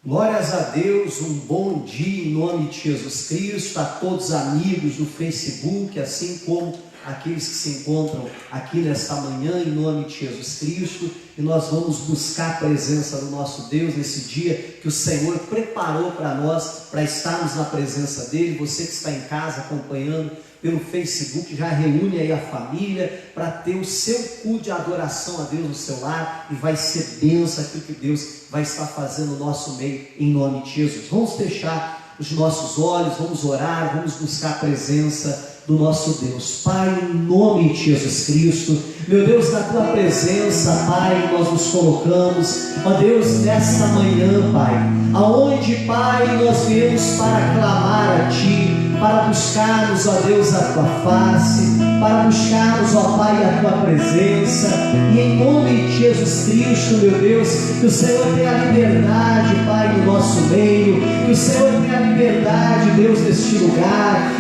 Glórias a Deus, um bom dia em nome de Jesus Cristo, a todos os amigos do Facebook, assim como aqueles que se encontram aqui nesta manhã em nome de Jesus Cristo, e nós vamos buscar a presença do nosso Deus nesse dia que o Senhor preparou para nós, para estarmos na presença dEle. Você que está em casa acompanhando pelo Facebook, já reúne aí a família para ter o seu culto de adoração a Deus no seu lar, e vai ser bênção aquilo que Deus vai estar fazendo no nosso meio, em nome de Jesus. Vamos fechar os nossos olhos, vamos orar, vamos buscar a presença do nosso Deus. Pai, em nome de Jesus Cristo, meu Deus, na tua presença, Pai, nós nos colocamos, ó Deus, nesta manhã, Pai, aonde, Pai, nós viemos para clamar a Ti, para buscarmos, ó Deus, a Tua face, para buscarmos, ó Pai, a Tua presença, e em nome de Jesus Cristo, meu Deus, que o Senhor tenha liberdade, Pai, no nosso meio, que o Senhor tenha liberdade, Deus, neste lugar.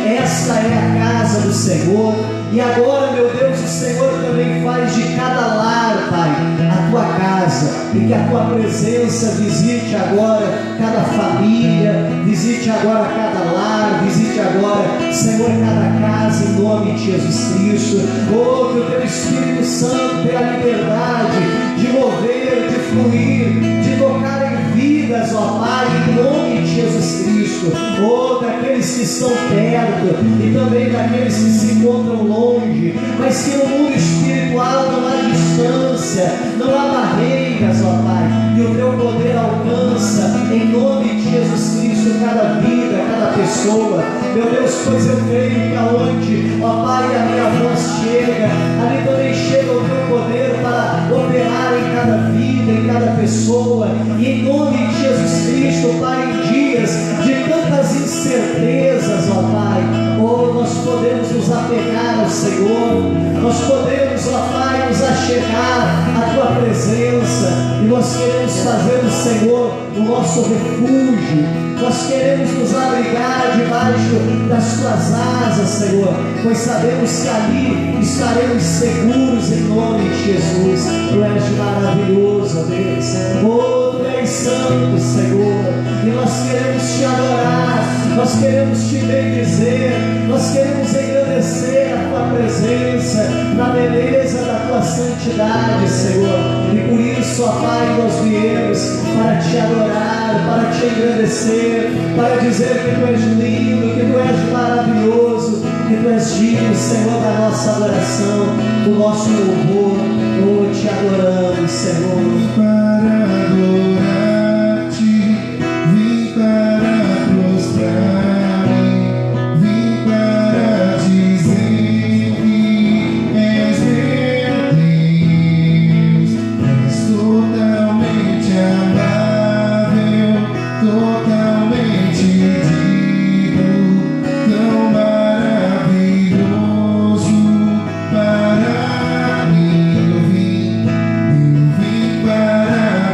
Esta é a casa do Senhor, e agora, meu Deus, o Senhor também faz de cada lar, Pai, a Tua casa, e que a Tua presença visite agora cada família, visite agora cada lar, visite agora, Senhor, cada casa, em nome de Jesus Cristo. Oh, que o Teu Espírito Santo tenha a liberdade de mover, de fluir, de tocar em vidas, ó Pai, em nome de Jesus Cristo. Oh, daqueles que estão perto e também daqueles que se encontram longe, mas que no mundo espiritual não há distância, não há barreiras, ó Pai, e o Teu poder alcança, em nome de Jesus Cristo, cada vida, cada pessoa, meu Deus, pois eu creio que aonde, ó Pai, a minha voz chega, ali também chega o Teu poder para operar em cada vida, em cada pessoa, e em nome de Jesus Cristo, Pai, em dias de tantas incertezas, ó Pai, oh, nós podemos nos apegar ao Senhor, nós podemos, ó Pai, nos achegar à Tua presença, e nós queremos fazer do Senhor o nosso refúgio, nós queremos nos abrigar debaixo das Tuas asas, Senhor, pois sabemos que ali estaremos seguros em nome de Jesus. Tu és maravilhoso, ó Deus, oh, Tu és santo, Senhor, e nós queremos Te adorar, nós queremos Te bendizer, nós queremos engrandecer a Tua presença, na beleza da Tua santidade, Senhor, e por isso, ó Pai, nós viemos para Te adorar, para Te engrandecer, para dizer que Tu és lindo, que Tu és maravilhoso, que Tu és digno, Senhor, da nossa adoração, do nosso louvor. Oh, Te adoramos, Senhor. Vim para adorar-Te, vim para prostrar-me, vim para dizer que és meu Deus, és totalmente amável, totalmente digno, tão maravilhoso para mim. Eu vim para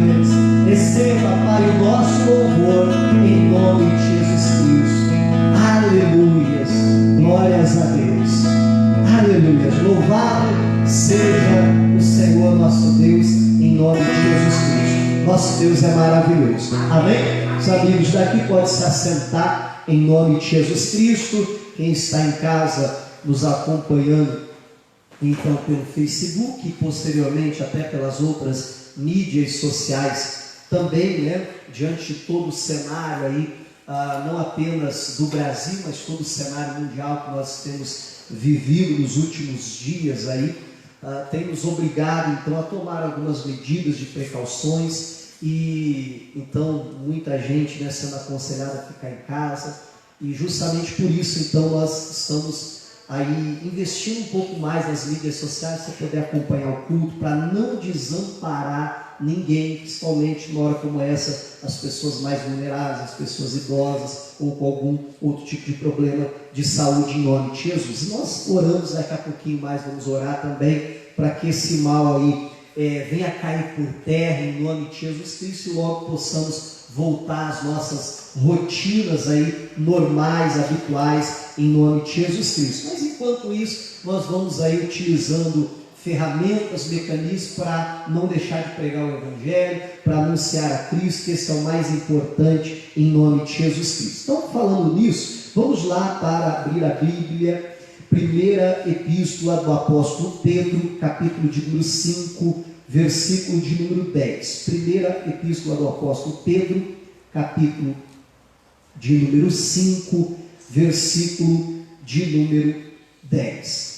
Aleluia. Receba, Pai, o nosso louvor em nome de Jesus Cristo. Aleluia. Glórias a Deus. Aleluia. Louvado seja o Senhor nosso Deus em nome de Jesus Cristo. Nosso Deus é maravilhoso. Amém? Os amigos daqui podem se assentar em nome de Jesus Cristo. Quem está em casa nos acompanhando então pelo Facebook e posteriormente até pelas outras mídias sociais também, né? Diante de todo o cenário aí, não apenas do Brasil, mas todo o cenário mundial que nós temos vivido nos últimos dias aí, tem nos obrigado então a tomar algumas medidas de precauções e então muita gente, né, sendo aconselhada a ficar em casa, e justamente por isso então nós estamos aí investindo um pouco mais nas mídias sociais para poder acompanhar o culto, para não desamparar ninguém, principalmente numa hora como essa, as pessoas mais vulneráveis, as pessoas idosas ou com algum outro tipo de problema de saúde em nome de Jesus. E nós oramos daqui a pouquinho mais, vamos orar também para que esse mal aí venha cair por terra em nome de Jesus Cristo e logo possamos voltar às nossas rotinas aí normais, habituais em nome de Jesus Cristo. Mas enquanto isso, nós vamos aí utilizando ferramentas, mecanismos para não deixar de pregar o Evangelho, para anunciar a Cristo, que esse é o mais importante em nome de Jesus Cristo. Então, falando nisso, vamos lá para abrir a Bíblia, primeira epístola do apóstolo Pedro, capítulo de número 5, versículo de número 10. Primeira epístola do apóstolo Pedro, capítulo de número 5, versículo de número 10.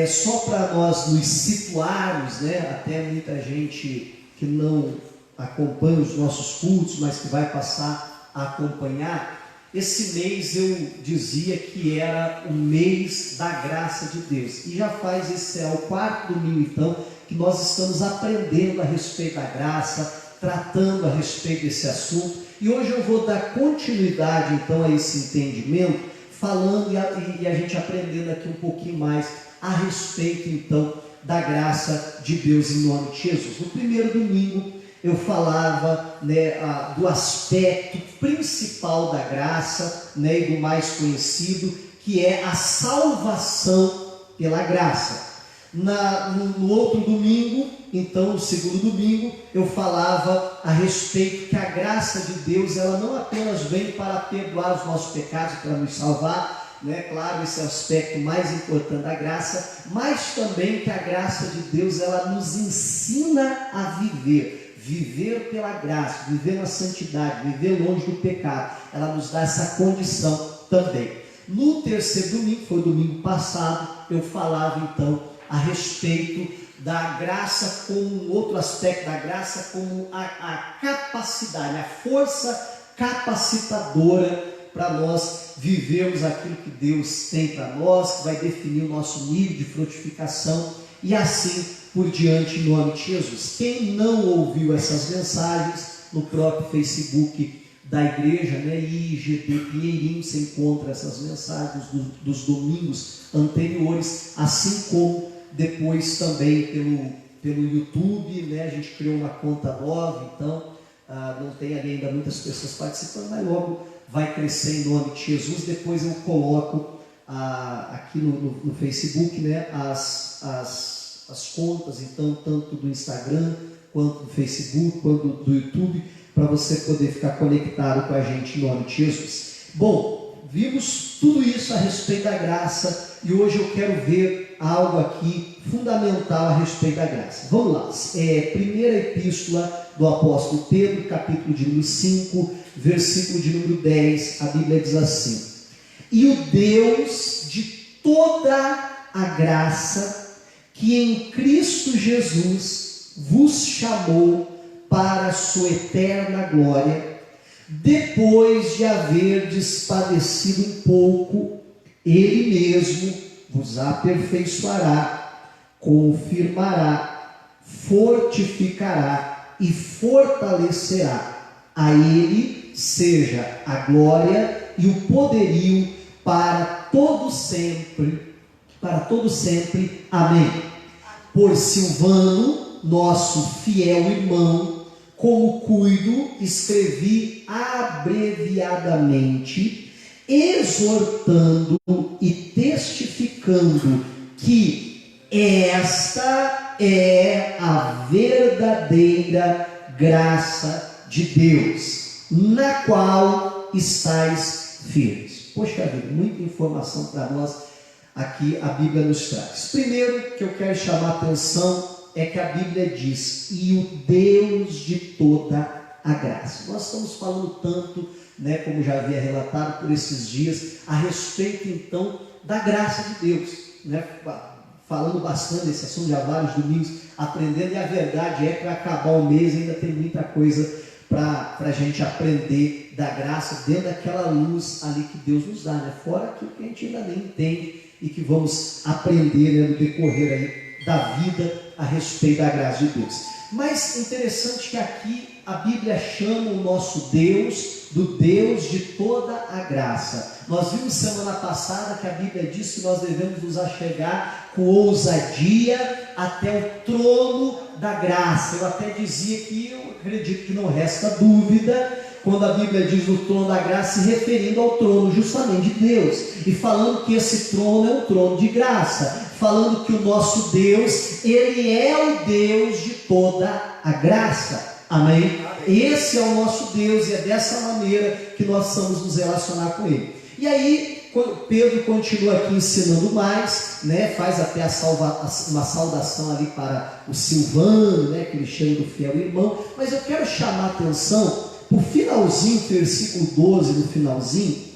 Só para nós nos situarmos, né, até muita gente que não acompanha os nossos cultos, mas que vai passar a acompanhar, esse mês eu dizia que era o mês da graça de Deus, e já faz esse o quarto domingo então, que nós estamos aprendendo a respeito da graça, tratando a respeito desse assunto, e hoje eu vou dar continuidade então a esse entendimento, falando e a gente aprendendo aqui um pouquinho mais a respeito então da graça de Deus em nome de Jesus. No primeiro domingo eu falava, né, do aspecto principal da graça, né, e do mais conhecido, que é a salvação pela graça. No outro domingo, então no segundo domingo, eu falava a respeito que a graça de Deus, ela não apenas vem para perdoar os nossos pecados, para nos salvar, né? Claro, esse é o aspecto mais importante da graça, mas também que a graça de Deus, ela nos ensina a viver pela graça, viver na santidade, viver longe do pecado. Ela nos dá essa condição também. No terceiro domingo, foi o domingo passado, eu falava então a respeito da graça como outro aspecto da graça, como a capacidade, a força capacitadora para nós vivermos aquilo que Deus tem para nós, que vai definir o nosso nível de frutificação e assim por diante em nome de Jesus. Quem não ouviu essas mensagens no próprio Facebook da igreja, né, IGD Pinheirinho, você encontra essas mensagens dos domingos anteriores, assim como depois também pelo YouTube, né, a gente criou uma conta nova, então não tem ali ainda muitas pessoas participando, mas logo vai crescer em nome de Jesus. Depois eu coloco aqui no Facebook, né, as contas, então, tanto do Instagram, quanto do Facebook, quanto do YouTube, para você poder ficar conectado com a gente em nome de Jesus. Bom, vimos tudo isso a respeito da graça e hoje eu quero ver algo aqui fundamental a respeito da graça. Vamos lá, primeira epístola do apóstolo Pedro, capítulo de número 5, versículo de número 10, a Bíblia diz assim: e o Deus de toda a graça, que em Cristo Jesus vos chamou para a sua eterna glória, depois de haverdes padecido um pouco, Ele mesmo vos aperfeiçoará, confirmará, fortificará e fortalecerá. A Ele seja a glória e o poderio para todo sempre. Amém. Por Silvano, nosso fiel irmão, como cuido, escrevi abreviadamente, exortando e testificando que esta é a verdadeira graça de Deus, na qual estáis firmes. Poxa vida, muita informação para nós aqui a Bíblia nos traz. Primeiro que eu quero chamar a atenção é que a Bíblia diz, e o Deus de toda a graça. Nós estamos falando tanto, como já havia relatado por esses dias, a respeito então da graça de Deus, falando bastante desse assunto já há vários domingos, aprendendo, e a verdade é que para acabar o mês ainda tem muita coisa para a gente aprender da graça, dentro daquela luz ali que Deus nos dá, fora aquilo que a gente ainda nem entende e que vamos aprender no decorrer aí da vida a respeito da graça de Deus. Mas interessante que aqui a Bíblia chama o nosso Deus do Deus de toda a graça. Nós vimos semana passada que a Bíblia diz que nós devemos nos achegar com ousadia até o trono da graça. Eu até dizia que eu acredito que não resta dúvida quando a Bíblia diz o trono da graça, se referindo ao trono justamente de Deus, e falando que esse trono é um trono de graça, falando que o nosso Deus, Ele é o Deus de toda a graça. Amém? Esse é o nosso Deus, e é dessa maneira que nós vamos nos relacionar com Ele. E aí, Pedro continua aqui ensinando mais, faz até uma saudação ali para o Silvano, que ele chama do fiel irmão, mas eu quero chamar a atenção, o finalzinho, versículo 12, no finalzinho,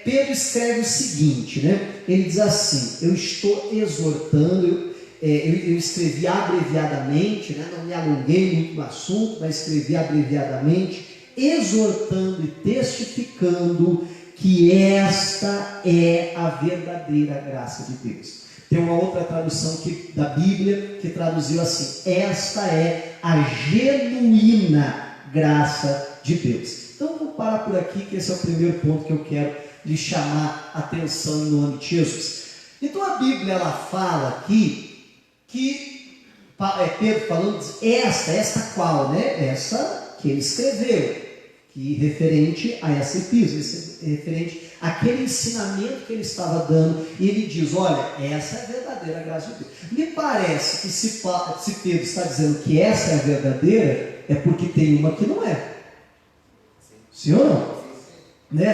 Pedro escreve o seguinte, ele diz assim, eu estou exortando, eu escrevi abreviadamente, não me alonguei muito no assunto, mas escrevi abreviadamente, exortando e testificando que esta é a verdadeira graça de Deus. Tem uma outra tradução da Bíblia que traduziu assim, esta é a genuína graça de Deus. Então vou parar por aqui, que esse é o primeiro ponto que eu quero lhe chamar a atenção em nome de Jesus. Então a Bíblia ela fala aqui que Pedro falando, esta qual, essa que ele escreveu, que referente a essa epístola, referente àquele ensinamento que ele estava dando, e ele diz, olha, essa é a verdadeira graça de Deus. Me parece que se Pedro está dizendo que essa é a verdadeira, é porque tem uma que não é. Sim ou não?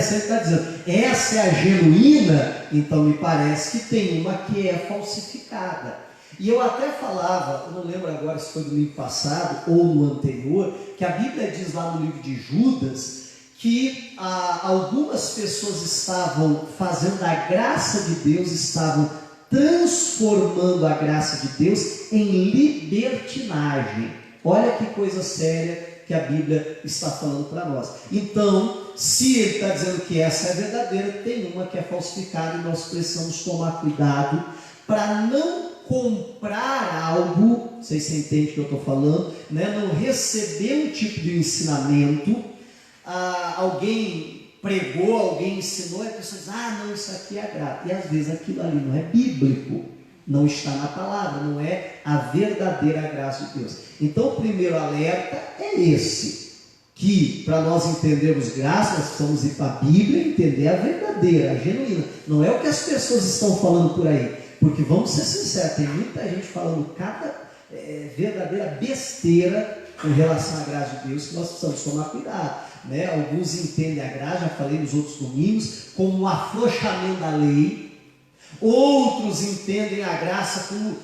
Se ele está dizendo, essa é a genuína, então me parece que tem uma que é falsificada. E eu até falava, eu não lembro agora se foi no domingo passado ou no anterior, que a Bíblia diz lá no livro de Judas, que algumas pessoas estavam fazendo a graça de Deus, estavam transformando a graça de Deus em libertinagem. Olha que coisa séria que a Bíblia está falando para nós. Então, se ele está dizendo que essa é verdadeira, tem uma que é falsificada, e nós precisamos tomar cuidado para não comprar algo, não sei se você entende o que eu estou falando, não receber um tipo de ensinamento, alguém pregou, alguém ensinou, e a pessoa diz, não, isso aqui é graça, e às vezes aquilo ali não é bíblico, não está na palavra, não é a verdadeira graça de Deus. Então o primeiro alerta é esse, que para nós entendermos graça, nós precisamos ir para a Bíblia e entender a verdadeira, a genuína, não é o que as pessoas estão falando por aí, porque vamos ser sinceros, tem muita gente falando cada verdadeira besteira em relação à graça de Deus, que nós precisamos tomar cuidado. Alguns entendem a graça, já falei nos outros domingos, como um afrouxamento da lei. Outros entendem a graça como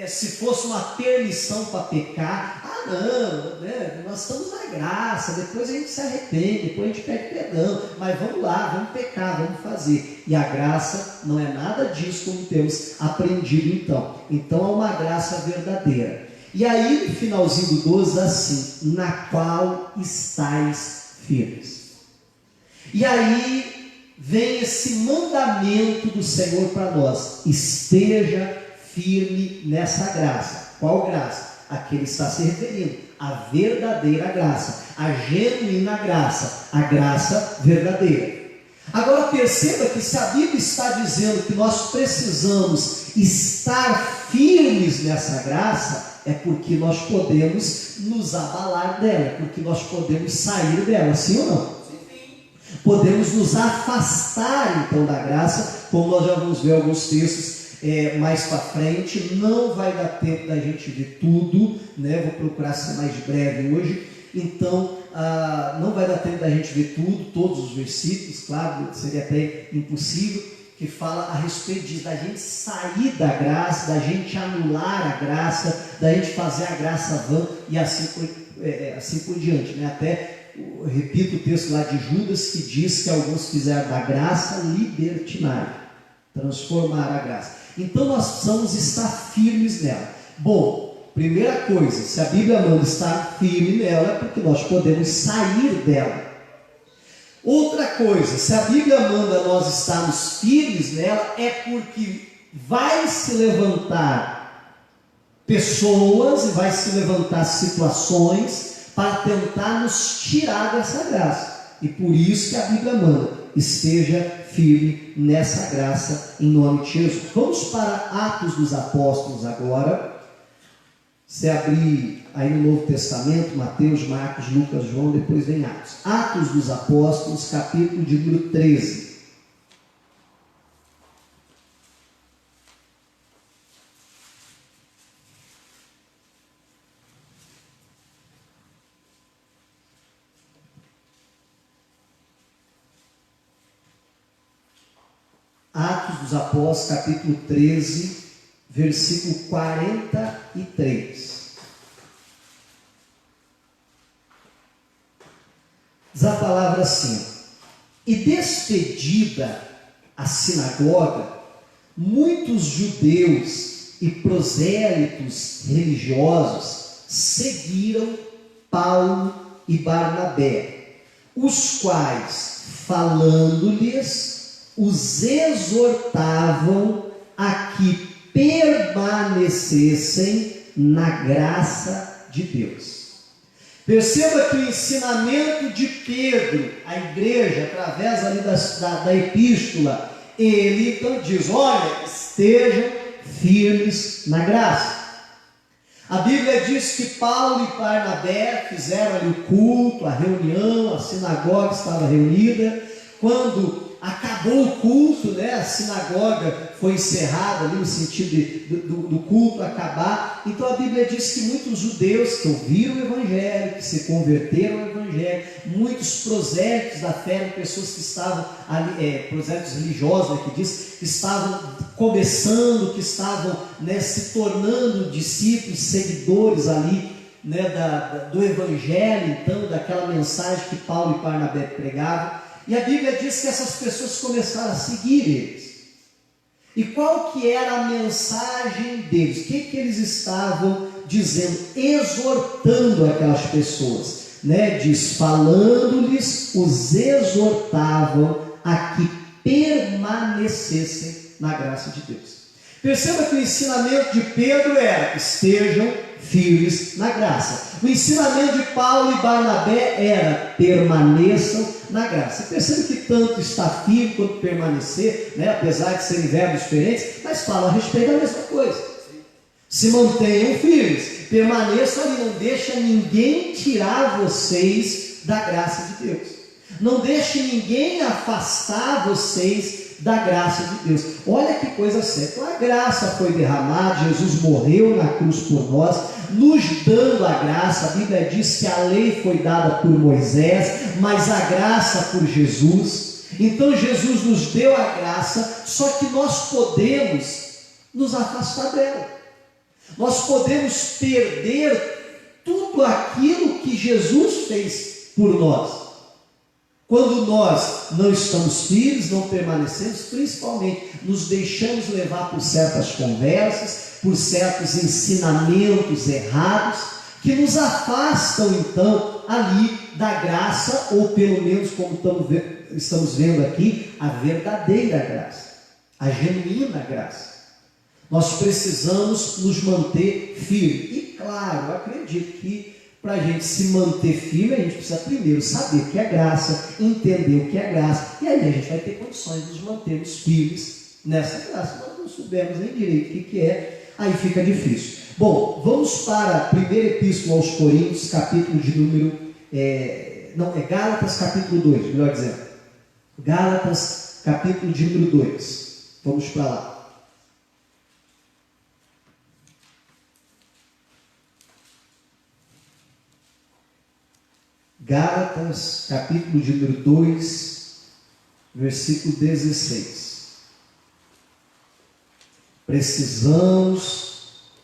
se fosse uma permissão para pecar. Não, nós estamos na graça, depois a gente se arrepende, depois a gente pede perdão, mas vamos lá, vamos pecar, vamos fazer. E a graça não é nada disso como temos aprendido então. Então é uma graça verdadeira. E aí no finalzinho do 12 assim, na qual estáis firmes. E aí vem esse mandamento do Senhor para nós, esteja firme nessa graça. Qual graça? A que ele está se referindo, a verdadeira graça, a genuína graça, a graça verdadeira. Agora perceba que se a Bíblia está dizendo que nós precisamos estar firmes nessa graça, é porque nós podemos nos abalar dela, é porque nós podemos sair dela, sim ou não? Podemos nos afastar então da graça, como nós já vamos ver alguns textos mais para frente. Não vai dar tempo da gente ver tudo, né? Vou procurar ser mais breve hoje. Então, não vai dar tempo da gente ver tudo, todos os versículos, claro, seria até impossível, que fala a respeito disso, da gente sair da graça, da gente anular a graça, da gente fazer a graça vã e assim por diante, né? Até eu repito o texto lá de Judas, que diz que alguns fizeram da graça libertinagem, transformar a graça. Então nós precisamos estar firmes nela. Bom, primeira coisa, se a Bíblia manda estar firme nela, é porque nós podemos sair dela. Outra coisa, se a Bíblia manda nós estarmos firmes nela, é porque vai se levantar pessoas e vai se levantar situações para tentar nos tirar dessa graça. E por isso que a Bíblia manda, esteja firme nessa graça, em nome de Jesus. Vamos para Atos dos Apóstolos agora. Se abrir aí no Novo Testamento, Mateus, Marcos, Lucas, João, depois vem Atos. Atos dos Apóstolos, capítulo de número 13. Atos dos Apóstolos, capítulo 13, versículo 43. Diz a palavra assim: e despedida a sinagoga, muitos judeus e prosélitos religiosos seguiram Paulo e Barnabé, os quais, falando-lhes, os exortavam a que permanecessem na graça de Deus. Perceba que o ensinamento de Pedro, a igreja, através ali da epístola, ele então diz: olha, estejam firmes na graça. A Bíblia diz que Paulo e Barnabé fizeram ali o culto, a reunião, a sinagoga estava reunida. Quando acabou o culto, né, a sinagoga foi encerrada ali no sentido do culto acabar. Então a Bíblia diz que muitos judeus que ouviram o Evangelho, que se converteram ao Evangelho, muitos prosélitos da fé, pessoas que estavam ali, prosélitos religiosos, né, que diz, que estavam começando, que estavam, né, se tornando discípulos, seguidores ali, né, do Evangelho, então, daquela mensagem que Paulo e Barnabé pregavam. E a Bíblia diz que essas pessoas começaram a seguir eles. E qual que era a mensagem deles? O que eles estavam dizendo? Exortando aquelas pessoas, né? Diz, falando-lhes, os exortavam a que permanecessem na graça de Deus. Perceba que o ensinamento de Pedro era: estejam firmes na graça. O ensinamento de Paulo e Barnabé era: permaneçam na graça. Perceba que tanto está firme quanto permanecer, né, apesar de serem verbos diferentes, mas falam a respeito da mesma coisa. Se mantenham firmes, permaneçam ali, não deixa ninguém tirar vocês da graça de Deus. Não deixe ninguém afastar vocês da graça de Deus. Olha que coisa séria. Então a graça foi derramada, Jesus morreu na cruz por nós, nos dando a graça. A Bíblia diz que a lei foi dada por Moisés, mas a graça por Jesus. Então Jesus nos deu a graça, só que nós podemos nos afastar dela. Nós podemos perder tudo aquilo que Jesus fez por nós. Quando nós não estamos firmes, não permanecemos, principalmente nos deixamos levar por certas conversas, por certos ensinamentos errados, que nos afastam então ali da graça, ou pelo menos, como estamos vendo aqui, a verdadeira graça, a genuína graça. Nós precisamos nos manter firmes. E claro, eu acredito que para a gente se manter firme, a gente precisa primeiro saber o que é graça, entender o que é graça, e aí a gente vai ter condições de nos mantermos firmes nessa graça. Nós não soubermos nem direito o que é, aí fica difícil. Bom, vamos para a primeira epístola aos Coríntios, capítulo de número... Gálatas, capítulo 2, melhor dizendo. Gálatas, capítulo de número 2. Vamos para lá. Gálatas, capítulo de número 2, versículo 16. Precisamos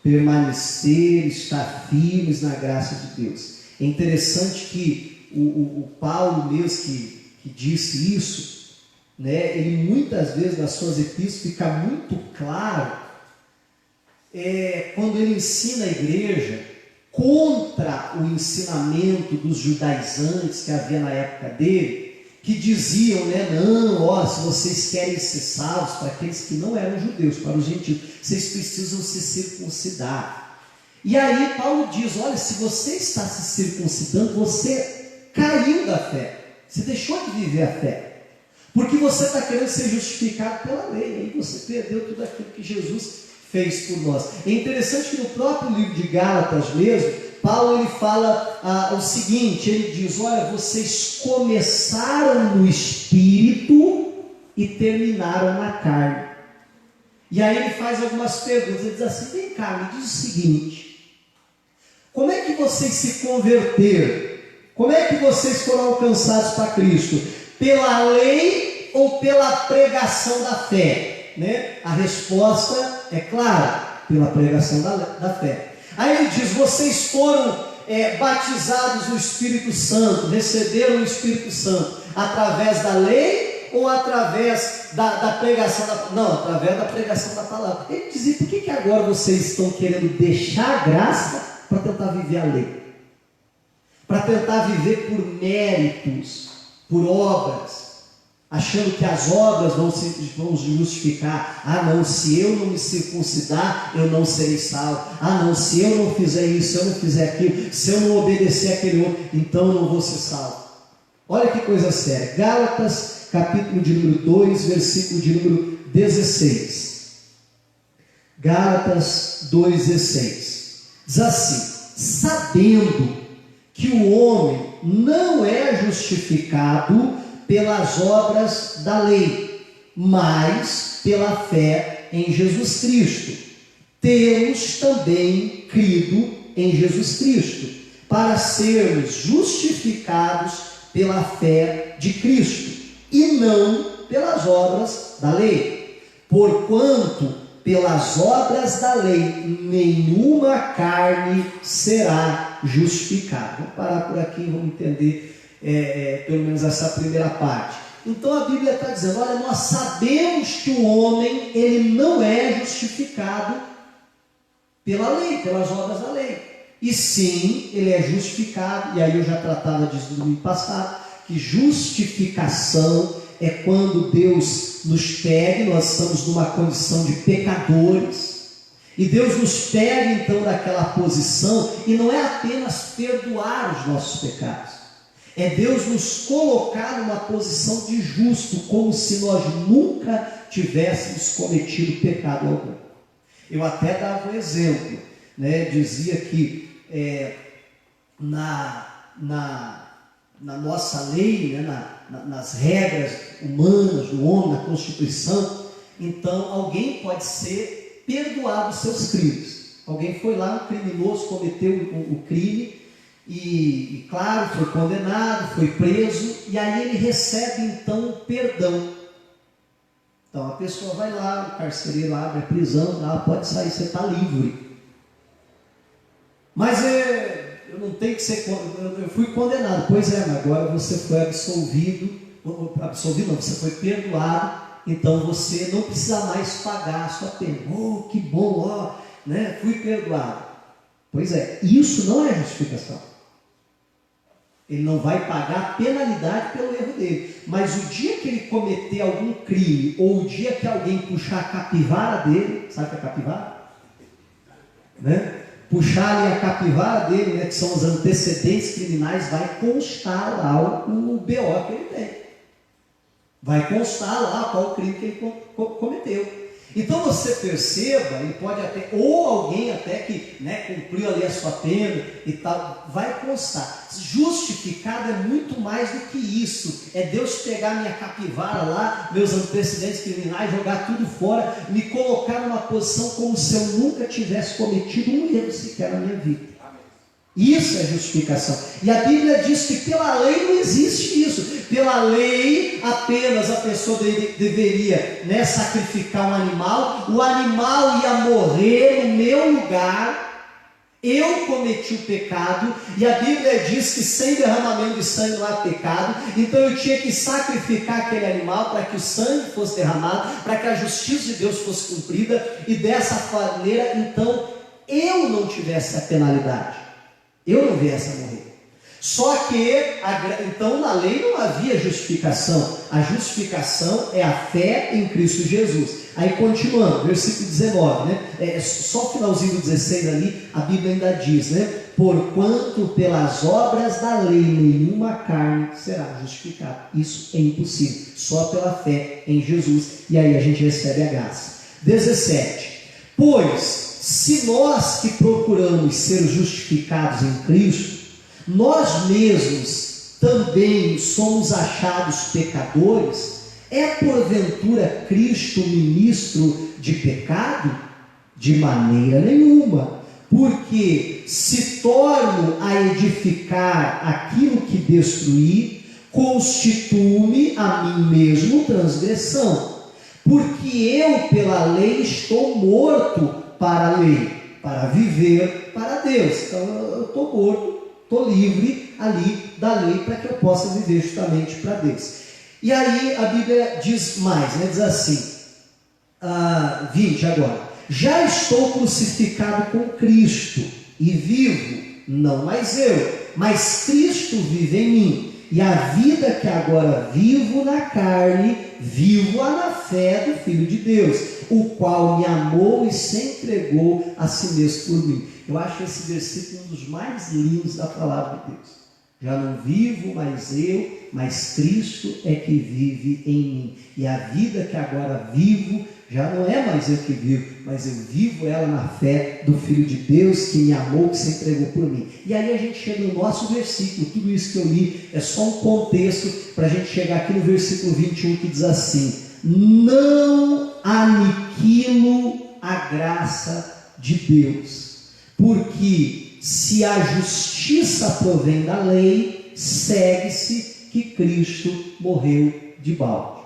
permanecer, estar firmes na graça de Deus. É interessante que o Paulo mesmo que disse isso, né, ele muitas vezes nas suas epístolas fica muito claro quando ele ensina a igreja contra o ensinamento dos judaizantes que havia na época dele, que diziam, se vocês querem ser salvos, para aqueles que não eram judeus, para os gentios, vocês precisam se circuncidar. E aí Paulo diz, olha, se você está se circuncidando, você caiu da fé, você deixou de viver a fé, porque você está querendo ser justificado pela lei, aí você perdeu tudo aquilo que Jesus fez por nós. É interessante que no próprio livro de Gálatas mesmo, Paulo ele fala o seguinte, ele diz, olha, vocês começaram no Espírito e terminaram na carne. E aí ele faz algumas perguntas, ele diz assim, vem cá, me diz o seguinte, como é que vocês se converteram? Como é que vocês foram alcançados para Cristo? Pela lei ou pela pregação da fé? A resposta é clara, pela pregação da fé. Aí ele diz, vocês foram batizados no Espírito Santo, receberam o Espírito Santo, através da lei ou através da pregação não, através da pregação da palavra. Ele dizia, por que agora vocês estão querendo deixar a graça para tentar viver a lei? Para tentar viver por méritos, por obras, achando que as obras vão justificar. Não, se eu não me circuncidar, eu não serei salvo. Não, se eu não fizer isso, se eu não fizer aquilo, se eu não obedecer aquele outro, então eu não vou ser salvo. Olha que coisa séria. Gálatas, capítulo de número 2, versículo de número 16. Gálatas 2,16. Diz assim, sabendo que o homem não é justificado pelas obras da lei, mas pela fé em Jesus Cristo. Temos também crido em Jesus Cristo, para sermos justificados pela fé de Cristo, e não pelas obras da lei. Porquanto, pelas obras da lei, nenhuma carne será justificada. Vamos parar por aqui e vamos entender pelo menos essa primeira parte. Então a Bíblia está dizendo, olha, nós sabemos que o homem, ele não é justificado pela lei, pelas obras da lei, e sim, ele é justificado, e aí eu já tratava disso no domingo passado, que justificação é quando Deus nos pega, nós estamos numa condição de pecadores, e Deus nos pega então daquela posição, e não é apenas perdoar os nossos pecados, é Deus nos colocar numa posição de justo, como se nós nunca tivéssemos cometido pecado algum. Eu até dava um exemplo, dizia que na nossa lei, nas regras humanas do homem, na Constituição, então alguém pode ser perdoado os seus crimes. Alguém foi lá, um criminoso, cometeu o crime, e claro, foi condenado, foi preso, e aí ele recebe então o perdão. Então a pessoa vai lá, o carcereiro abre a prisão, ela pode sair, você está livre. Mas eu não tenho que ser, eu fui condenado. Pois é, mas agora você foi absolvido não, você foi perdoado, então você não precisa mais pagar a sua pena. Oh, que bom, fui perdoado. Pois é, isso não é justificação. Ele não vai pagar a penalidade pelo erro dele. Mas o dia que ele cometer algum crime, ou o dia que alguém puxar a capivara dele, sabe o que é capivara? Puxar ali a capivara dele, que são os antecedentes criminais, vai constar lá o BO que ele tem. Vai constar lá qual o crime que ele cometeu. Então você perceba, e pode até, ou alguém até que cumpriu ali a sua pena e tal, vai constar. Justificado é muito mais do que isso. É Deus pegar minha capivara lá, meus antecedentes criminais, jogar tudo fora, me colocar numa posição como se eu nunca tivesse cometido um erro sequer na minha vida. Isso é justificação. E a Bíblia diz que pela lei não existe isso. Pela lei apenas a pessoa deveria sacrificar um animal. O animal ia morrer no meu lugar. Eu cometi o pecado. E a Bíblia diz que sem derramamento de sangue não há pecado. Então eu tinha que sacrificar aquele animal para que o sangue fosse derramado, para que a justiça de Deus fosse cumprida. E dessa maneira, então, eu não tivesse a penalidade. Eu não viesse a morrer. Só que, então na lei não havia justificação. A justificação é a fé em Cristo Jesus. Aí continuando, versículo 19, só o finalzinho do 16 ali, a Bíblia ainda diz, porquanto pelas obras da lei nenhuma carne será justificada. Isso é impossível, só pela fé em Jesus. E aí a gente recebe a graça. 17, pois se nós que procuramos ser justificados em Cristo, nós mesmos também somos achados pecadores, é porventura Cristo ministro de pecado? De maneira nenhuma, porque se torno a edificar aquilo que destruí, constituo-me a mim mesmo transgressão, porque eu pela lei estou morto para a lei, para viver para Deus. Então eu estou morto, estou livre ali da lei para que eu possa viver justamente para Deus. E aí a Bíblia diz mais, diz assim, 20 agora, já estou crucificado com Cristo e vivo, não mais eu, mas Cristo vive em mim. E a vida que agora vivo na carne, vivo-a na fé do Filho de Deus, o qual me amou e se entregou a si mesmo por mim. Eu acho esse versículo um dos mais lindos da palavra de Deus. Já não vivo mais eu, mas Cristo é que vive em mim. E a vida que agora vivo, já não é mais eu que vivo, mas eu vivo ela na fé do Filho de Deus que me amou, que se entregou por mim. E aí a gente chega no nosso versículo. Tudo isso que eu li é só um contexto para a gente chegar aqui no versículo 21, que diz assim: não aniquilo a graça de Deus, porque se a justiça provém da lei, segue-se que Cristo morreu de balde.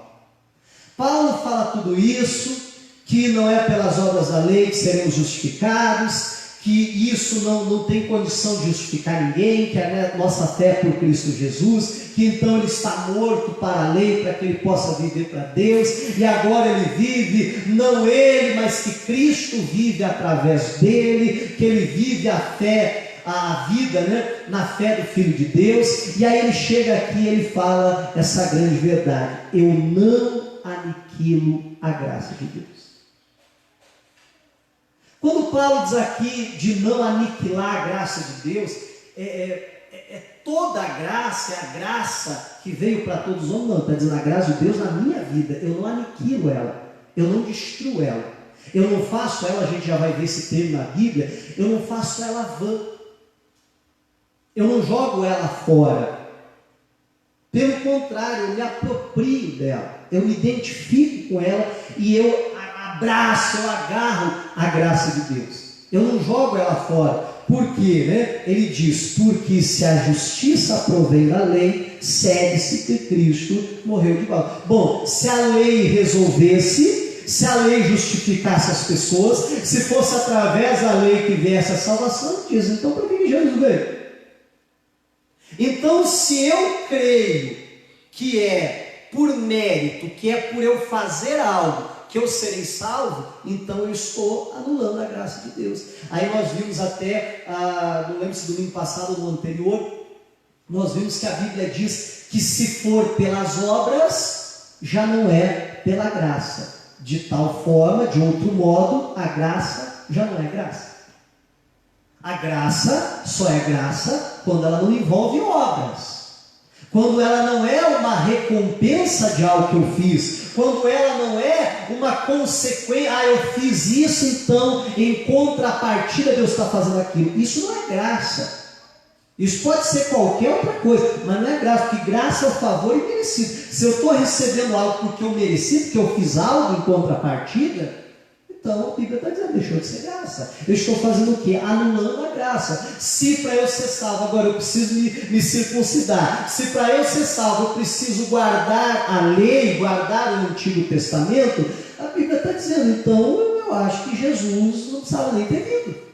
Paulo fala tudo isso, que não é pelas obras da lei que seremos justificados, que isso não tem condição de justificar ninguém, que a nossa fé é por Cristo Jesus, que então ele está morto para a lei, para que ele possa viver para Deus, e agora ele vive, não ele, mas que Cristo vive através dele, que ele vive a fé, a vida, na fé do Filho de Deus. E aí ele chega aqui e ele fala essa grande verdade: eu não aniquilo a graça de Deus. Quando Paulo diz aqui de não aniquilar a graça de Deus, toda a graça, é a graça que veio para todos os homens. Não, está dizendo a graça de Deus na minha vida. Eu não aniquilo ela, eu não destruo ela, eu não faço ela, a gente já vai ver esse termo na Bíblia, eu não faço ela vã, eu não jogo ela fora. Pelo contrário, eu me aproprio dela, eu me identifico com ela e eu abraço, eu agarro a graça de Deus. Eu não jogo ela fora. Por quê? Ele diz: porque se a justiça provém da lei, segue-se que Cristo morreu de balde. Bom, se a lei resolvesse, se a lei justificasse as pessoas, se fosse através da lei que viesse a salvação, diz, então para que Jesus veio? Então, se eu creio que é por mérito, que é por eu fazer algo que eu serei salvo, então eu estou anulando a graça de Deus. Aí nós vimos até, não lembro se domingo passado ou no anterior, nós vimos que a Bíblia diz que se for pelas obras, já não é pela graça. De tal forma, de outro modo, a graça já não é graça. A graça só é graça quando ela não envolve obras. quando ela não é uma recompensa de algo que eu fiz, quando ela não é uma consequência, eu fiz isso, então em contrapartida Deus está fazendo aquilo. Isso não é graça. Isso pode ser qualquer outra coisa, mas não é graça, porque graça é o favor imerecido. Se eu estou recebendo algo porque eu mereci, porque eu fiz algo em contrapartida, então a Bíblia está dizendo, deixou de ser graça. Eu estou fazendo o quê? Anulando a graça. Se para eu ser salvo, agora eu preciso me circuncidar. Se para eu ser salvo eu preciso guardar a lei, guardar o Antigo Testamento, a Bíblia está dizendo, então eu acho que Jesus não precisava nem ter vindo.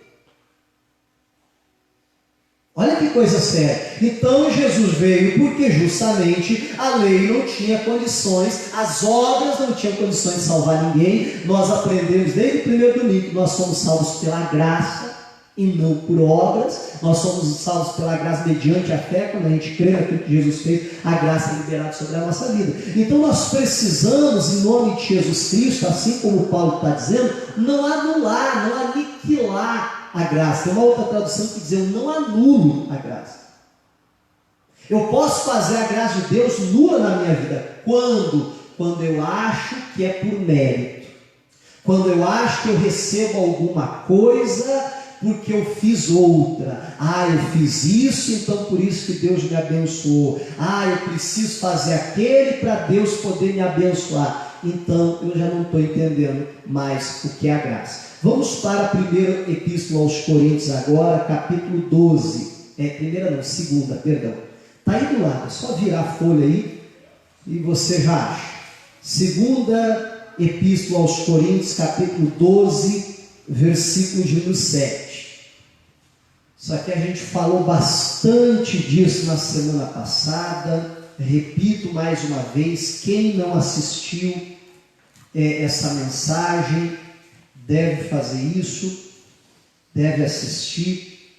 Olha que coisa séria. Então Jesus veio porque justamente a lei não tinha condições, as obras não tinham condições de salvar ninguém. Nós aprendemos desde o primeiro domingo que nós somos salvos pela graça e não por obras. Nós somos salvos pela graça mediante a fé, quando a gente crê naquilo que Jesus fez, a graça é liberada sobre a nossa vida. Então nós precisamos, em nome de Jesus Cristo, assim como o Paulo está dizendo, não anular, não aniquilar a graça. Tem uma outra tradução que diz: eu não anulo a graça. Eu posso fazer a graça de Deus nula na minha vida. Quando eu acho que é por mérito. Quando eu acho que eu recebo alguma coisa porque eu fiz outra. Eu fiz isso, então por isso que Deus me abençoou. Eu preciso fazer aquele para Deus poder me abençoar. Então eu já não estou entendendo mais o que é a graça. Vamos para a primeira epístola aos Coríntios agora, capítulo 12. Segunda, perdão. Está aí do lado, é só virar a folha aí e você já acha. Segunda epístola aos Coríntios, capítulo 12, versículo de número 7. Isso aqui a gente falou bastante disso na semana passada. Repito mais uma vez, quem não assistiu essa mensagem deve fazer isso, deve assistir,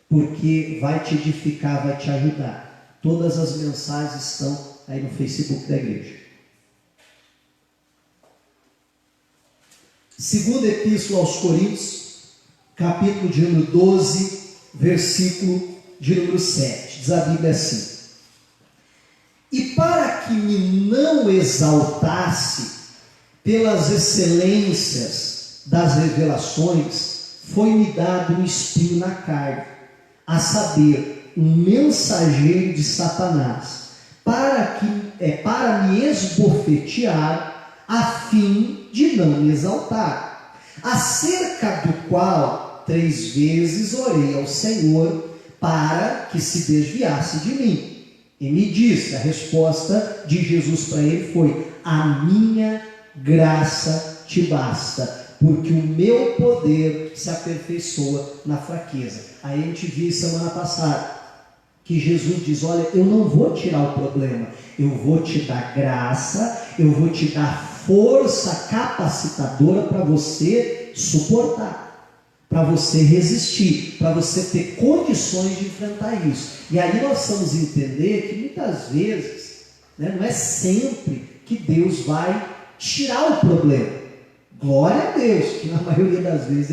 porque vai te edificar, vai te ajudar. Todas as mensagens estão aí no Facebook da igreja. Segunda epístola aos Coríntios, capítulo de número 12, versículo de número 7. Diz a Bíblia assim: e para que me não exaltasse pelas excelências das revelações, foi-me dado um espinho na carne, a saber, um mensageiro de Satanás, para me esbofetear, a fim de não me exaltar, acerca do qual 3 vezes orei ao Senhor, para que se desviasse de mim. E me disse, a resposta de Jesus para ele foi: a minha graça te basta, porque o meu poder se aperfeiçoa na fraqueza. Aí a gente viu semana passada que Jesus diz: olha, eu não vou tirar o problema, eu vou te dar graça, eu vou te dar força capacitadora para você suportar, para você resistir, para você ter condições de enfrentar isso. E aí nós vamos entender que muitas vezes, não é sempre que Deus vai tirar o problema. Glória a Deus, que na maioria das vezes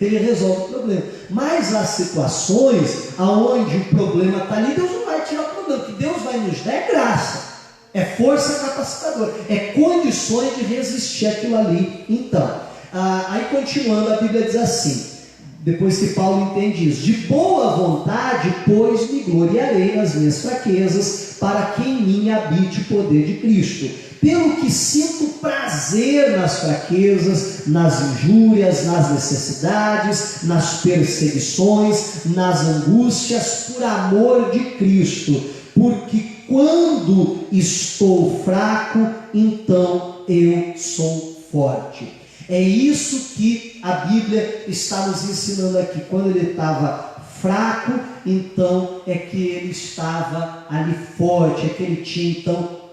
ele resolve o problema. Mas há situações onde o problema está ali, Deus não vai tirar o problema. O que Deus vai nos dar é graça, é força capacitadora, é condições de resistir aquilo ali. Então, aí continuando, a Bíblia diz assim, depois que Paulo entende isso: de boa vontade, pois me gloriarei nas minhas fraquezas, para que em mim habite o poder de Cristo. Pelo que sinto prazer nas fraquezas, nas injúrias, nas necessidades, nas perseguições, nas angústias, por amor de Cristo. Porque quando estou fraco, então eu sou forte. É isso que a Bíblia está nos ensinando aqui. Quando ele estava fraco, então é que ele estava ali forte, é que ele tinha então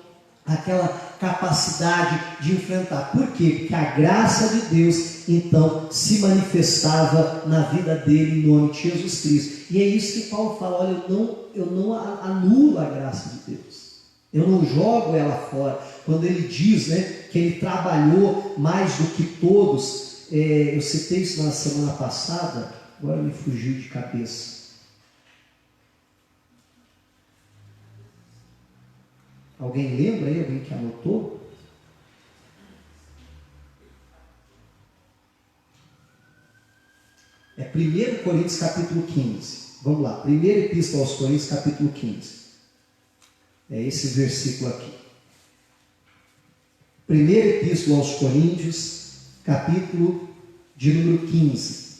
aquela capacidade de enfrentar. Por quê? Porque a graça de Deus então se manifestava na vida dele em nome de Jesus Cristo. E é isso que Paulo fala: olha, eu não anulo a graça de Deus, eu não jogo ela fora. Quando ele diz, que ele trabalhou mais do que todos, eu citei isso na semana passada, agora me fugiu de cabeça. Alguém lembra aí? Alguém que anotou? É 1 Coríntios capítulo 15. Vamos lá, primeira epístola aos Coríntios capítulo 15. É esse versículo aqui. Primeira epístola aos Coríntios, capítulo de número 15.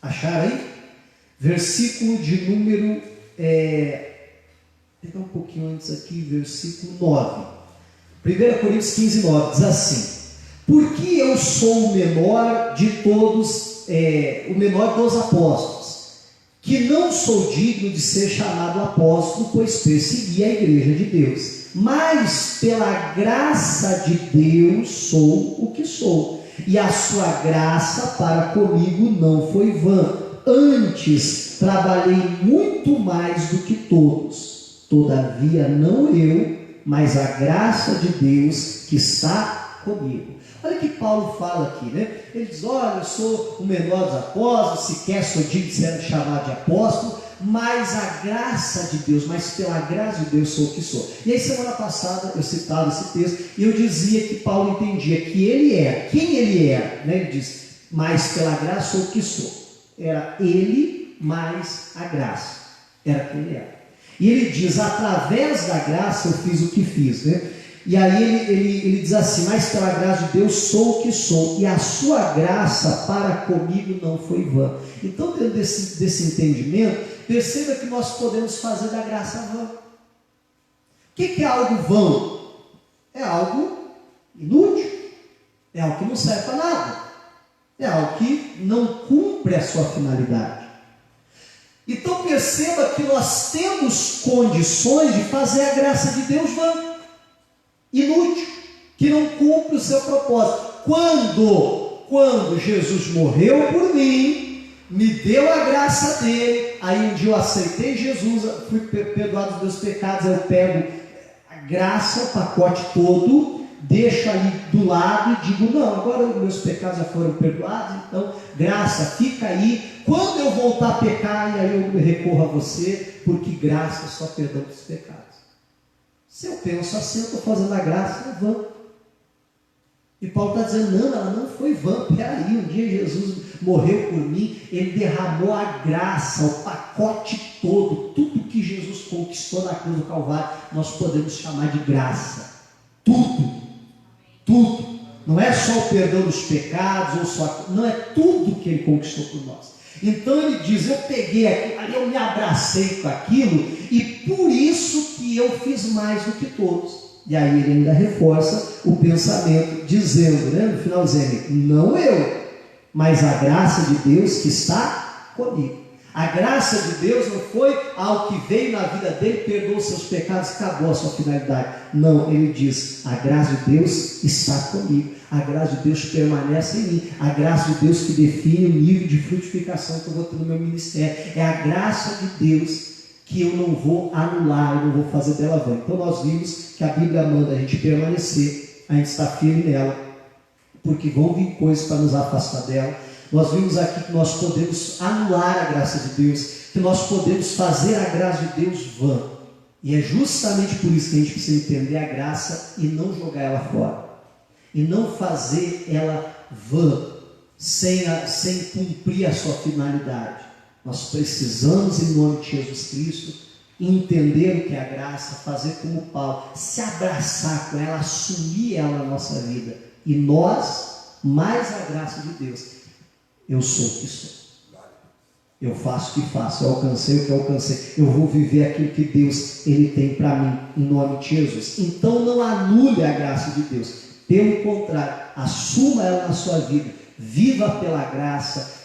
Acharam aí? Versículo de número, pegar um pouquinho antes aqui, versículo 9. 1 Coríntios 15, 9, diz assim: porque eu sou o menor de todos, o menor dos apóstolos, que não sou digno de ser chamado apóstolo, pois persegui a igreja de Deus, mas pela graça de Deus sou o que sou, e a sua graça para comigo não foi vã. Antes trabalhei muito mais do que todos, todavia não eu, mas a graça de Deus que está comigo. Olha o que Paulo fala aqui, né? Ele diz: olha, eu sou o menor dos apóstolos, sequer sou digno de ser chamado de apóstolo, mas a graça de Deus, mas pela graça de Deus sou o que sou. E aí semana passada eu citava esse texto e eu dizia que Paulo entendia que ele era, quem ele era, né? Ele diz: mas pela graça sou o que sou. Era ele mais a graça, era quem ele era. E ele diz: através da graça eu fiz o que fiz, né? E aí ele diz assim: mas pela graça de Deus sou o que sou, e a sua graça para comigo não foi vã. Então, dentro desse entendimento, perceba que nós podemos fazer da graça vã. O que é algo vão? É algo inútil, é algo que não serve para nada, é algo que não cumpre a sua finalidade. Então perceba que nós temos condições de fazer a graça de Deus vã, inútil, que não cumpre o seu propósito. Quando Jesus morreu por mim, me deu a graça dele, aí um dia eu aceitei Jesus, fui perdoado dos meus pecados, eu pego a graça, o pacote todo, deixo ali do lado e digo: não, agora os meus pecados já foram perdoados, então graça, fica aí. Quando eu voltar a pecar, e aí eu recorro a você, porque graça é só perdão dos pecados. Se eu penso assim, eu estou fazendo a graça em vão. E Paulo está dizendo: não, ela não foi vã. Peraí, um dia Jesus morreu por mim, ele derramou a graça, o pacote todo, tudo que Jesus conquistou na cruz do Calvário, nós podemos chamar de graça. Tudo. Não é só o perdão dos pecados, ou só, não, é tudo que ele conquistou por nós. Então ele diz: eu peguei aquilo, ali eu me abracei com aquilo, e por isso que eu fiz mais do que todos. E aí ele ainda reforça o pensamento, dizendo, né, no finalzinho: não eu, mas a graça de Deus que está comigo. A graça de Deus não foi algo que veio na vida dele, perdoou os seus pecados e acabou a sua finalidade. Não, ele diz: a graça de Deus está comigo. A graça de Deus permanece em mim. A graça de Deus que define o nível de frutificação que eu vou ter no meu ministério. É a graça de Deus que eu não vou anular, eu não vou fazer dela vã. Então nós vimos que a Bíblia manda a gente permanecer, a gente está firme nela, porque vão vir coisas para nos afastar dela. Nós vimos aqui que nós podemos anular a graça de Deus, que nós podemos fazer a graça de Deus vã. E é justamente por isso que a gente precisa entender a graça e não jogar ela fora. E não fazer ela vã, sem cumprir a sua finalidade. Nós precisamos, em nome de Jesus Cristo, entender o que é a graça, fazer como Paulo, se abraçar com ela, assumir ela na nossa vida. E nós, mais a graça de Deus. Eu sou o que sou. Eu faço o que faço. Eu alcancei o que alcancei. Eu vou viver aquilo que Deus ele tem para mim, em nome de Jesus. Então não anule a graça de Deus. Pelo contrário, assuma ela na sua vida. Viva pela graça.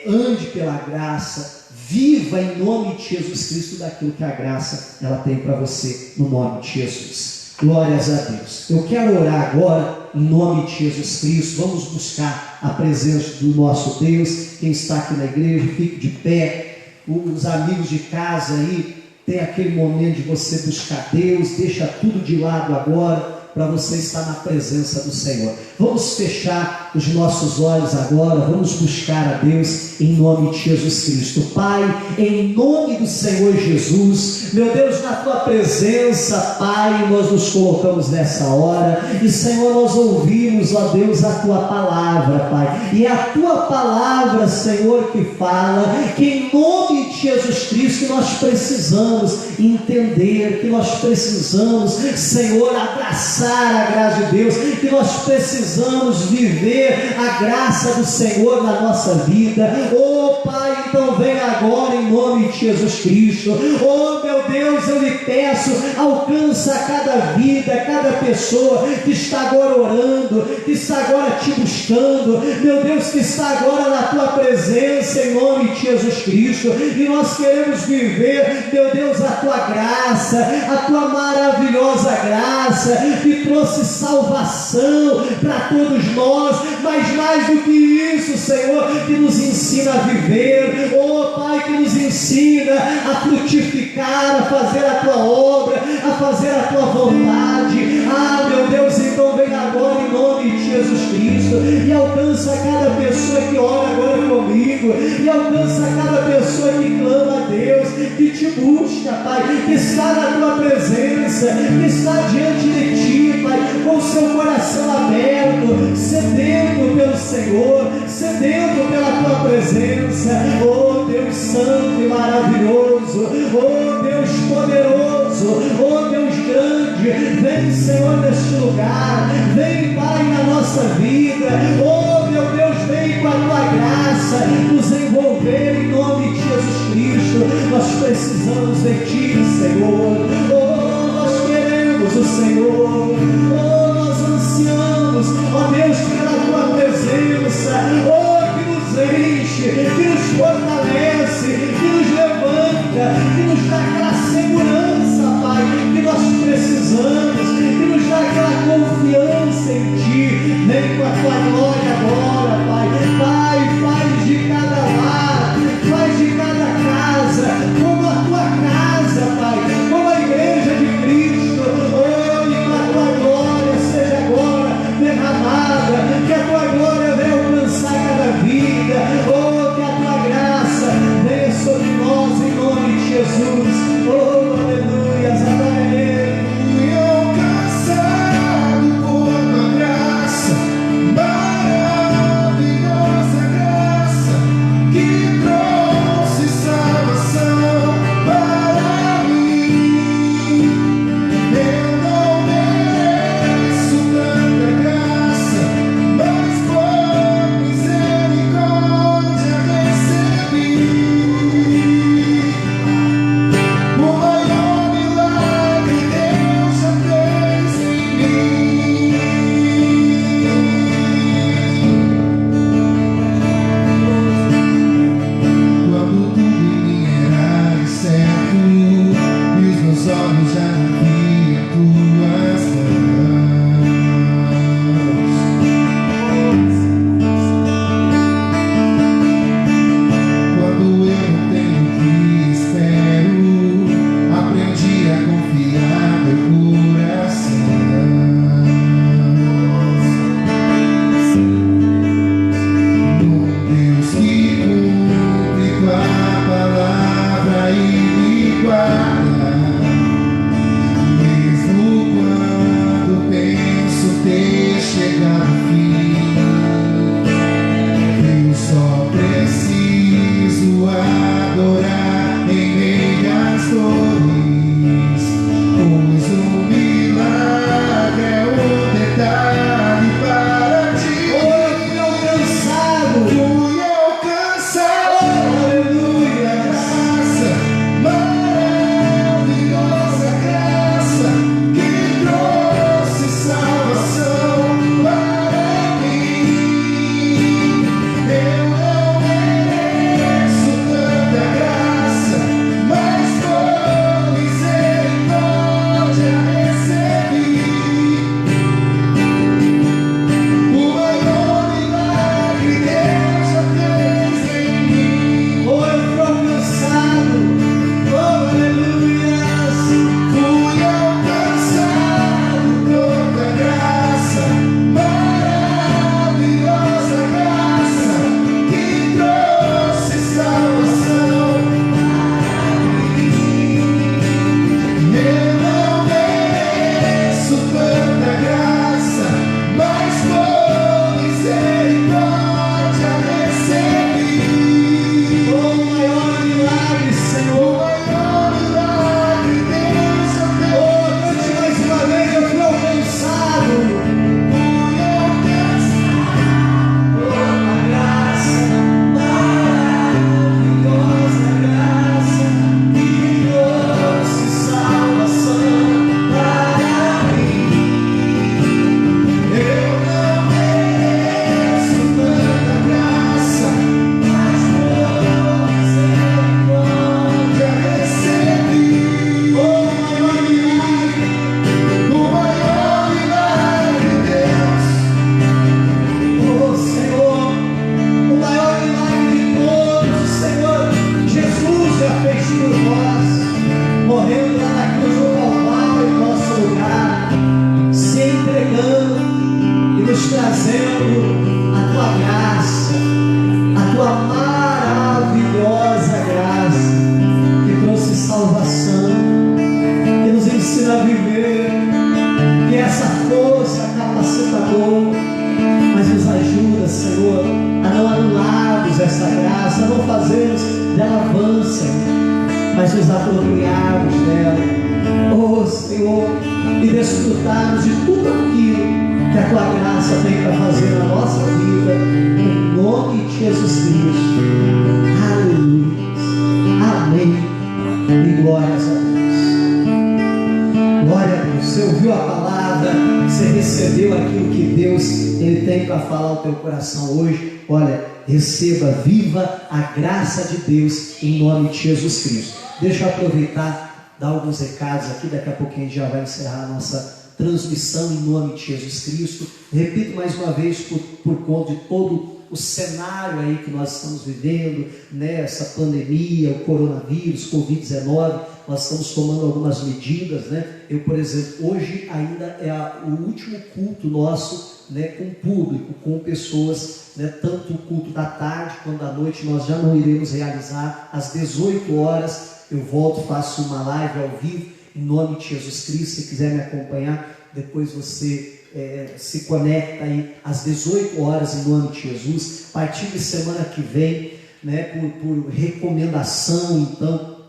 Ande pela graça. Viva em nome de Jesus Cristo daquilo que a graça ela tem para você, no nome de Jesus. Glórias a Deus. Eu quero orar agora em nome de Jesus Cristo. Vamos buscar a presença do nosso Deus. Quem está aqui na igreja, fique de pé. Os amigos de casa aí, tem aquele momento de você buscar Deus. Deixa tudo de lado agora, para você estar na presença do Senhor. Vamos fechar os nossos olhos agora, vamos buscar a Deus em nome de Jesus Cristo. Pai, em nome do Senhor Jesus, meu Deus, na Tua presença, Pai, nós nos colocamos nessa hora, e Senhor, nós ouvimos, ó Deus, a Tua palavra, Pai, e é a Tua palavra, Senhor, que fala que em nome de Jesus Cristo nós precisamos entender, que nós precisamos, Senhor, abraçar a graça de Deus, que nós precisamos viver a graça do Senhor na nossa vida. Oh Pai, então vem agora em nome de Jesus Cristo. Oh meu Deus, eu lhe peço, alcança cada vida, cada pessoa que está agora orando, que está agora te buscando, meu Deus, que está agora na Tua presença em nome de Jesus Cristo, e nós queremos viver, meu Deus, a Tua graça, a Tua maravilhosa graça, que trouxe salvação para todos nós, mas mais do que isso, Senhor, que nos ensina a viver, oh Pai, que nos ensina a frutificar, a fazer a Tua obra, a fazer a Tua vontade. Ah, meu Deus, então vem agora em nome de Jesus Cristo, e alcança cada pessoa que ora agora comigo, e alcança cada pessoa que clama a Deus, que te busca, Pai, que está na Tua presença, que está diante de Ti, Pai, com o seu coração aberto, sedento pelo Senhor, sedento pela Tua presença. Oh Deus santo e maravilhoso, oh Deus poderoso, oh Deus grande, vem, Senhor, neste lugar, vem, Pai, na nossa vida. Oh meu Deus, vem com a Tua graça nos envolver em nome de Jesus Cristo. Nós precisamos de Ti, Senhor. Oh, nós queremos o Senhor. Oh, nós ansiamos, ó Deus, pela Tua presença. Oh, que nos enche, que nos fortalece, que nos levanta, que nos dá aquela segurança, Pai, que nós precisamos, que nos dá aquela confiança em Ti. Vem com a Tua glória agora, Pai. Pai, faz de cada lar, faz de cada casa como a Tua casa, Pai, como a igreja de Cristo. Oh, e que a Tua glória seja agora derramada, que a Tua glória venha alcançar cada vida. Oh, que a Tua graça venha sobre nós em nome de Jesus. Oh, aleluia, adorei. Fui alcançado por Tua graça maravilhosa. mas nos apropriarmos dela, oh Senhor, e desfrutarmos de tudo aquilo que a Tua graça tem para fazer na nossa vida, em nome de Jesus Cristo. Aleluia. Amém. E glórias a Deus. Glória a Deus. Você ouviu a palavra, você recebeu aquilo que Deus Ele tem para falar ao teu coração hoje. Olha, receba, viva a graça de Deus em nome de Jesus Cristo. Deixa eu aproveitar, dar alguns recados aqui, daqui a pouquinho a gente já vai encerrar a nossa transmissão em nome de Jesus Cristo. Repito mais uma vez, por conta de todo o cenário aí que nós estamos vivendo, né, essa pandemia, o coronavírus, Covid-19, nós estamos tomando algumas medidas, né? Eu, por exemplo, hoje ainda é o último culto nosso, né, com público, com pessoas, né, tanto o culto da tarde quanto da noite nós já não iremos realizar. Às 18 horas eu volto, faço uma live ao vivo em nome de Jesus Cristo. Se quiser me acompanhar, depois você se conecta aí às 18 horas em nome de Jesus. A partir de semana que vem, né, por recomendação então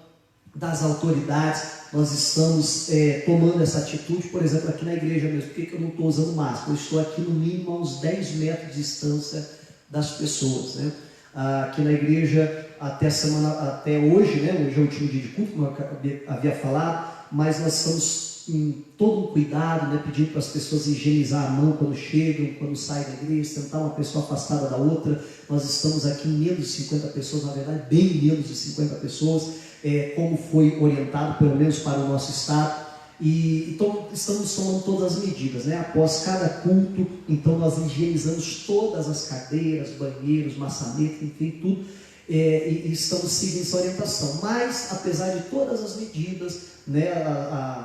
das autoridades, nós estamos tomando essa atitude. Por exemplo, aqui na igreja mesmo, por que eu não estou usando máscara? Eu estou aqui no mínimo a uns 10 metros de distância das pessoas, né? Aqui na igreja até hoje, né? Hoje é o último dia de culto, como eu havia falado, mas nós estamos em todo um cuidado, né, pedindo para as pessoas higienizar a mão quando chegam, quando saem da igreja, sentar uma pessoa afastada da outra. Nós estamos aqui em menos de 50 pessoas, na verdade bem menos de 50 pessoas, como foi orientado pelo menos para o nosso estado. E então estamos tomando todas as medidas, né? Após cada culto, então nós higienizamos todas as cadeiras, banheiros, maçanetas, enfim, tudo, e estamos seguindo essa orientação. Mas apesar de todas as medidas, né,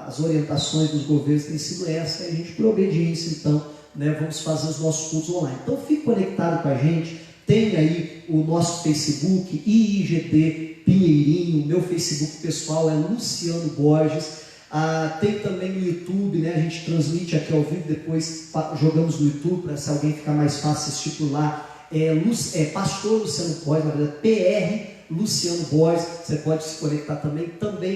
as orientações dos governos têm sido essa, e a gente, por obediência, então, né, vamos fazer os nossos cultos online. Então fique conectado com a gente. Tem aí o nosso Facebook, IIGD Pinheirinho. Meu Facebook pessoal é Luciano Borges. Tem também no YouTube, né? A gente transmite aqui ao vivo, depois jogamos no YouTube para, se alguém ficar mais fácil assistir por lá. Pastor Luciano Borges, na verdade, PR Luciano Borges. Você pode se conectar também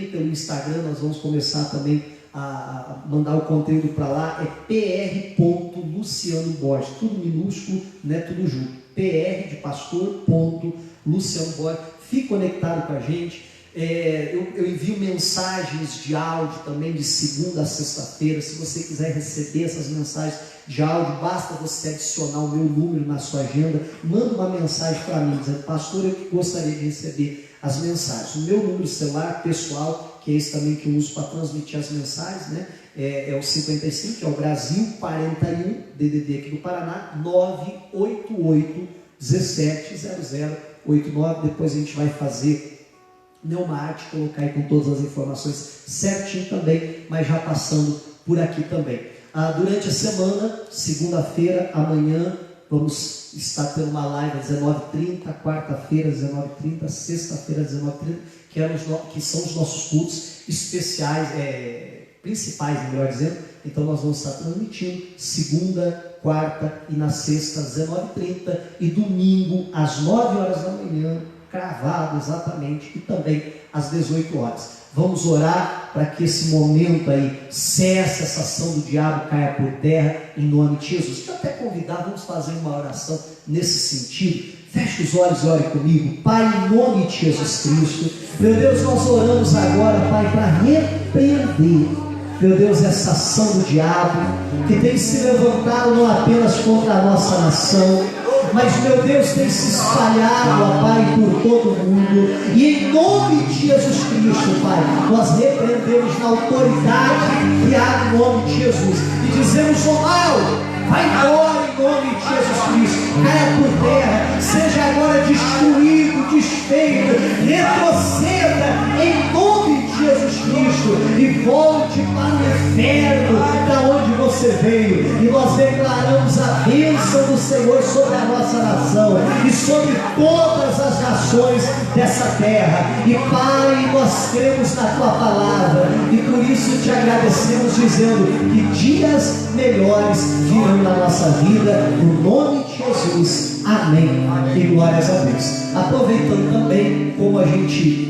pelo Instagram. Nós vamos começar também a mandar o conteúdo para lá. pr.luciano Borges, tudo minúsculo, né? Tudo junto. PR de pastor Luciano Borges. Fique conectado com a gente. Eu envio mensagens de áudio também de segunda a sexta-feira. Se você quiser receber essas mensagens de áudio, basta você adicionar o meu número na sua agenda. Manda uma mensagem para mim, dizendo: pastor, eu gostaria de receber as mensagens. O meu número celular pessoal, que é esse também que eu uso para transmitir as mensagens, né? É o 55, que é o Brasil, 41, DDD aqui do Paraná, 988 170089. Depois a gente vai fazer uma arte, colocar aí com todas as informações certinho também, mas já passando por aqui também. Durante a semana, segunda-feira, amanhã, vamos estar tendo uma live às 19h30, quarta-feira às 19h30, sexta-feira às 19h30, que são os nossos cultos especiais, principais, melhor dizendo. Então nós vamos estar transmitindo segunda, quarta e na sexta às 19h30 e domingo às 9 horas da manhã, cravado exatamente, e também às 18 horas. Vamos orar para que esse momento aí cesse, essa ação do diabo caia por terra, em nome de Jesus. Deixa eu até convidar, vamos fazer uma oração nesse sentido. Feche os olhos e ore comigo. Pai, em nome de Jesus Cristo, meu Deus, nós oramos agora, Pai, para repreender, meu Deus, essa ação do diabo que tem se levantado não apenas contra a nossa nação, mas, meu Deus, tem se espalhado, ó Pai, por todo o mundo. E em nome de Jesus Cristo, Pai, nós repreendemos na autoridade que há no nome de Jesus e dizemos: o mal vai embora em nome de Jesus Cristo, caia por terra, seja agora destruído, desfeito, retroceda em nome de Jesus Cristo e volte para o inferno da onde você veio. E nós declaramos a bênção do Senhor sobre a nossa nação e sobre todas as nações dessa terra. E Pai, nós cremos na Tua palavra e por isso te agradecemos, dizendo que dias melhores virão na nossa vida, no nome de Jesus. Amém. E glórias a Deus. Aproveitando também, como a gente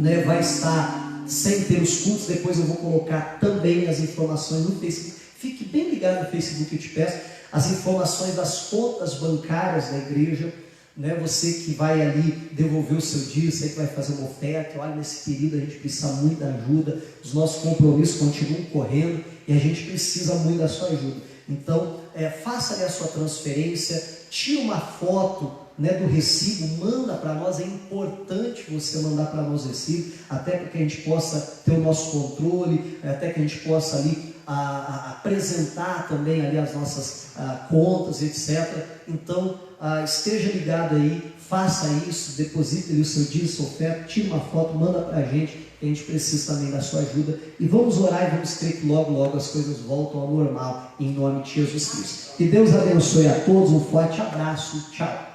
né, vai estar sem ter os cultos. Depois eu vou colocar também as informações no Facebook. Fique bem ligado no Facebook, eu te peço, as informações das contas bancárias da igreja, né? Você que vai ali devolver o seu dia, você que vai fazer uma oferta, olha, nesse período a gente precisa muito da ajuda, os nossos compromissos continuam correndo e a gente precisa muito da sua ajuda. Então, faça ali a sua transferência, tira uma foto, né, do recibo, manda para nós. É importante você mandar para nós o recibo, até para que a gente possa ter o nosso controle, até que a gente possa ali apresentar também ali as nossas contas, etc. Então, esteja ligado aí, faça isso, deposite ali o seu dízimo, sua oferta, tire uma foto, manda para a gente precisa também da sua ajuda, e vamos orar e vamos crer que logo, logo as coisas voltam ao normal, em nome de Jesus Cristo. Que Deus abençoe a todos, um forte abraço, tchau.